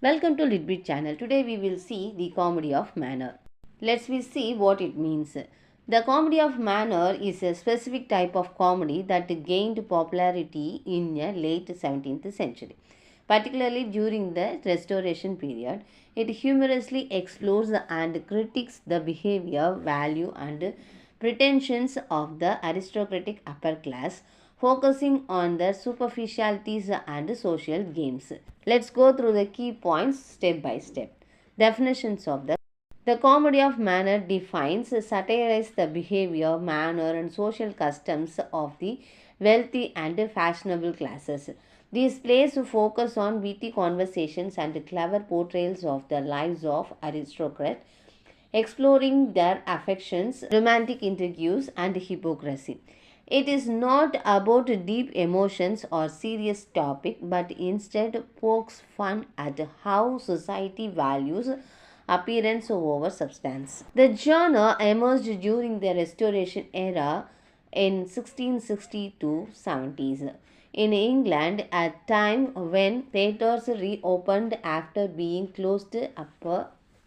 Welcome to Litbit channel. Today we will see the comedy of manner. Let's we see what it means. The comedy of manner is a specific type of comedy that gained popularity in the late 17th century, particularly during the Restoration period. It humorously explores and critiques the behavior, value, and pretensions of the aristocratic upper class, focusing on their superficialities and social games. Let's go through the key points step by step. Definitions of the comedy of manner defines, satirizes the behavior, manner, and social customs of the wealthy and fashionable classes. These plays focus on witty conversations and clever portrayals of the lives of aristocrats, exploring their affections, romantic intrigues, and hypocrisy. It is not about deep emotions or serious topic, but instead pokes fun at how society values appearance over substance. The genre emerged during the Restoration era in 1660 to 70s in England, at a time when theatres reopened after being closed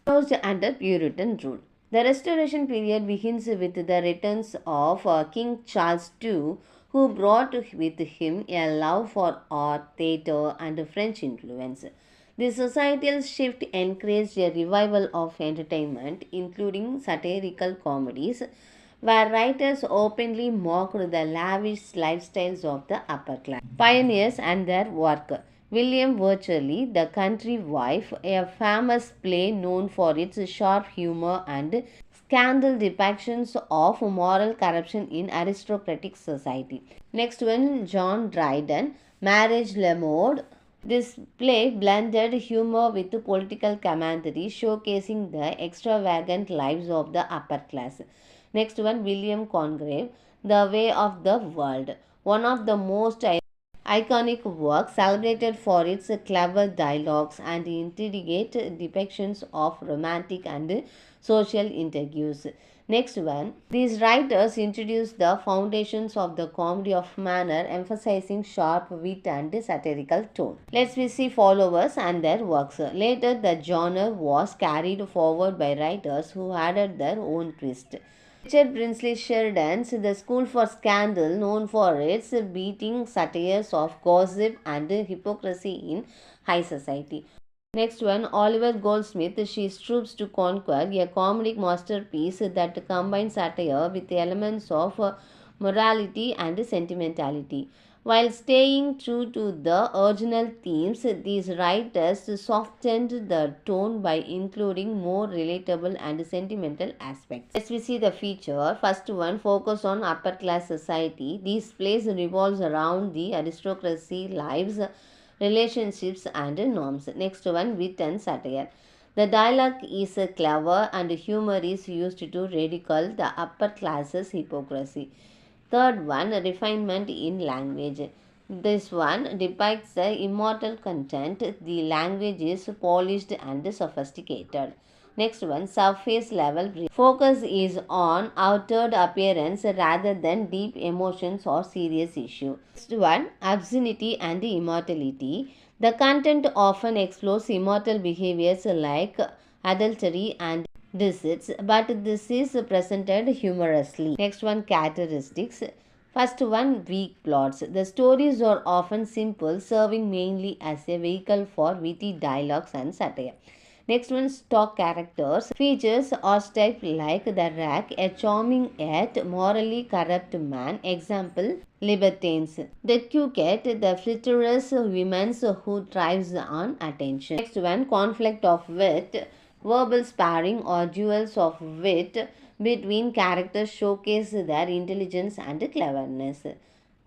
under Puritan rule. The Restoration period begins with the returns of King Charles II, who brought with him a love for art, theatre, and French influence. The societal shift encouraged a revival of entertainment, including satirical comedies, where writers openly mocked the lavish lifestyles of the upper class. Pioneers and their work. William Wycherley, The Country Wife, a famous play known for its sharp humor and scandal depictions of moral corruption in aristocratic society. Next one, John Dryden, Marriage Lamode. This play blended humor with political commentary, showcasing the extravagant lives of the upper class. Next one, William Congreve, The Way of the World, one of the most iconic works, celebrated for its clever dialogues and intricate depictions of romantic and social intrigues. Next one, these writers introduced the foundations of the comedy of manner, emphasizing sharp wit and satirical tone. Let's see followers and their works. Later, the genre was carried forward by writers who added their own twist. Richard Brinsley Sheridan's The School for Scandal, known for its beating satires of gossip and hypocrisy in high society. Next one, Oliver Goldsmith, She Stoops to Conquer, a comedic masterpiece that combines satire with elements of morality and sentimentality. While staying true to the original themes, these writers softened the tone by including more relatable and sentimental aspects. Let's we see the feature. First one, focus on upper class society. These plays revolves around the aristocracy lives, relationships, and norms. Next one, wit and satire. The dialogue is clever and humor is used to ridicule the upper class's hypocrisy. Third one, refinement in language. This one depicts the immortal content. The language is polished and sophisticated. Next one, surface level. Focus is on outward appearance rather than deep emotions or serious issue. Next one, obscenity and immortality. The content often explores immortal behaviors like adultery and deceits, but this is presented humorously. Next one, characteristics. First one, weak plots. The stories are often simple, serving mainly as a vehicle for witty dialogues and satire. Next one, stock characters. Features archetypes like the Rack, a charming yet morally corrupt man. Example, libertines. The coquette, the flirtatious woman who thrives on attention. Next one, conflict of wit. Verbal sparring or duels of wit between characters showcase their intelligence and cleverness.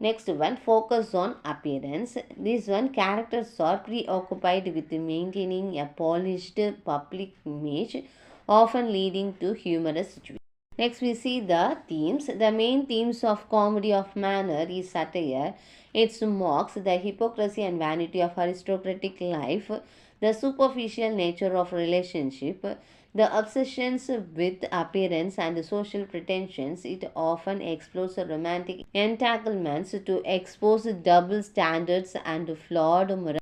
Next one, focus on appearance. This one, characters are preoccupied with maintaining a polished public image, often leading to humorous situations. Next, we see the themes. The main themes of comedy of manner is satire. It mocks the hypocrisy and vanity of aristocratic life, the superficial nature of relationship, the obsessions with appearance and social pretensions. It often explores romantic entanglements to expose double standards and flawed morality.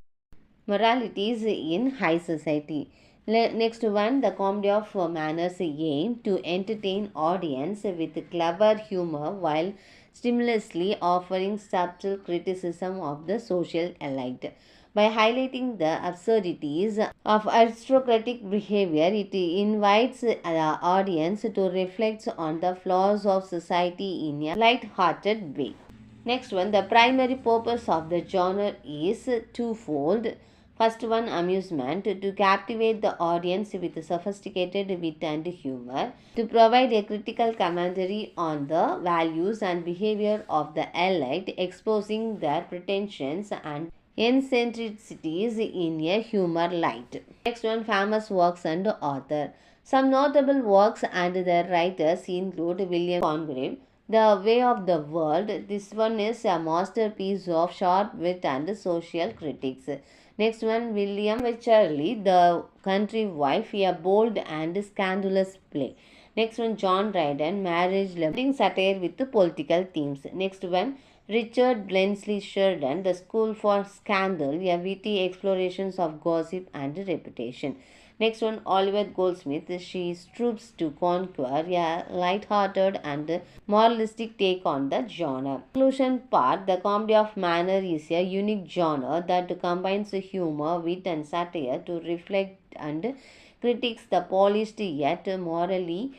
moralities in high society. Next one, the comedy of manners aim to entertain audience with clever humor while stimulously offering subtle criticism of the social elite. By highlighting the absurdities of aristocratic behavior, it invites the audience to reflect on the flaws of society in a light-hearted way. Next one, the primary purpose of the genre is twofold. First one, amusement, to captivate the audience with sophisticated wit and humor, to provide a critical commentary on the values and behavior of the elite, exposing their pretensions and eccentricities in a humor light. Next one, famous works and author. Some notable works and their writers include William Congreve, The Way of the World. This one is a masterpiece of sharp wit and social critics. Next one, William Wycherley, The Country Wife, a bold and scandalous play. Next one, John Dryden, Marriage Loving satire with political themes. Next one, Richard Blensley Sheridan, The School for Scandal, a witty explorations of gossip and reputation. Next one, Oliver Goldsmith, She Stoops to Conquer, a light-hearted and moralistic take on the genre. Conclusion part, the comedy of manner is a unique genre that combines humor, wit and satire to reflect and critiques the polished yet morally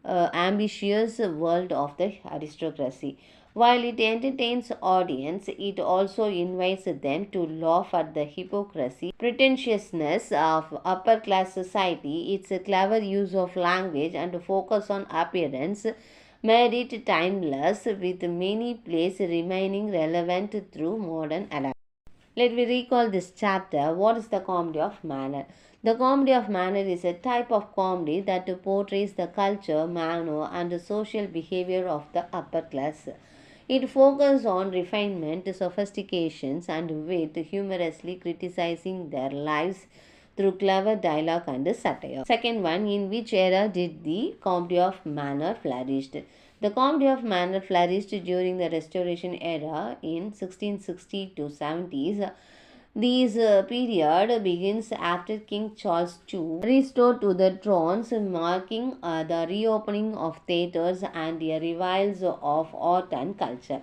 ambitious world of the aristocracy. While it entertains audience, it also invites them to laugh at the hypocrisy, pretentiousness of upper class society. Its clever use of language and focus on appearance made it timeless, with many plays remaining relevant through modern adaptation. Let me recall this chapter. What is the comedy of manner? The comedy of manner is a type of comedy that portrays the culture, manner, and social behavior of the upper class. It focuses on refinement, sophistications, and wit, humorously criticizing their lives through clever dialogue and satire. Second one, in which era did the comedy of manner flourished? The comedy of manner flourished during the Restoration era in 1660 to 70s. This period begins after King Charles II restored to the thrones, marking the reopening of theatres and a revival of art and culture.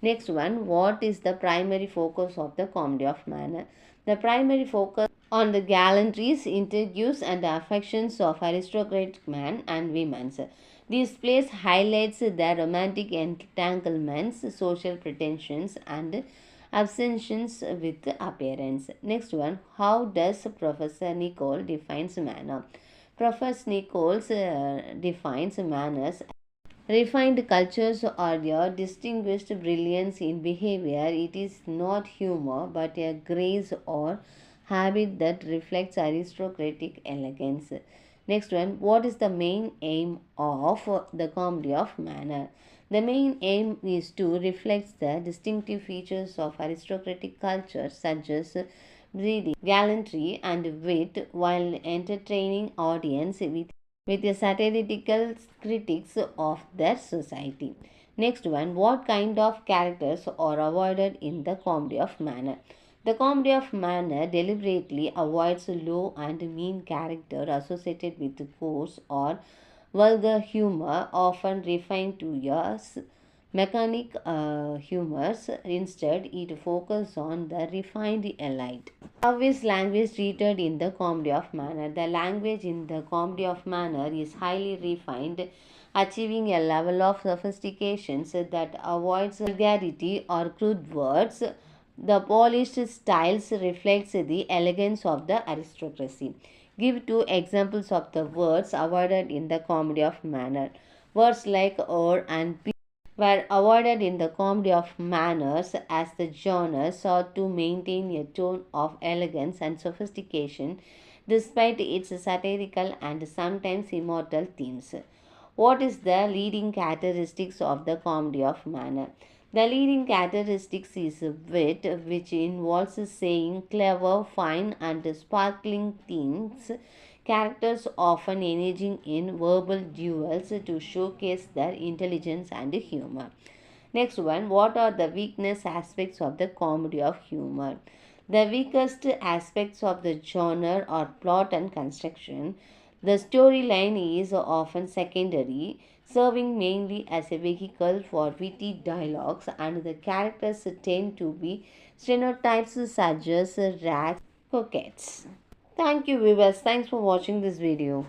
Next one, what is the primary focus of the comedy of manner? The primary focus on the gallantries, interviews, and affections of aristocratic men and women. These plays highlights their romantic entanglements, social pretensions, and obsessions with appearance. Next one, how does Professor Nicole defines manner? Professor Nichols defines manners refined cultures are a distinguished brilliance in behavior. It is not humor but a grace or habit that reflects aristocratic elegance. Next one, what is the main aim of the comedy of manner? The main aim is to reflect the distinctive features of aristocratic culture, such as breeding, gallantry, and wit, while entertaining audience with a satirical critics of their society. Next one, what kind of characters are avoided in the comedy of manner? The comedy of manner deliberately avoids low and mean character associated with coarse or vulgar humor, often refined to a mechanic humors. Instead, it focuses on the refined elite. How is language treated in the comedy of manner? The language in the comedy of manner is highly refined, achieving a level of sophistication that avoids vulgarity or crude words. The polished styles reflects the elegance of the aristocracy. Give two examples of the words avoided in the comedy of manner. Words like or and were avoided in the comedy of manners as the genre sought to maintain a tone of elegance and sophistication despite its satirical and sometimes immortal themes. What is the leading characteristics of the comedy of manner? The leading characteristics is wit, which involves saying clever, fine, and sparkling things. Characters often engaging in verbal duels to showcase their intelligence and humor. Next one, what are the weakness aspects of the comedy of humor? The weakest aspects of the genre are plot and construction. The storyline is often secondary, serving mainly as a vehicle for witty dialogues, and the characters tend to be stereotypes such as rags, coquettes. Thank you, viewers. Thanks for watching this video.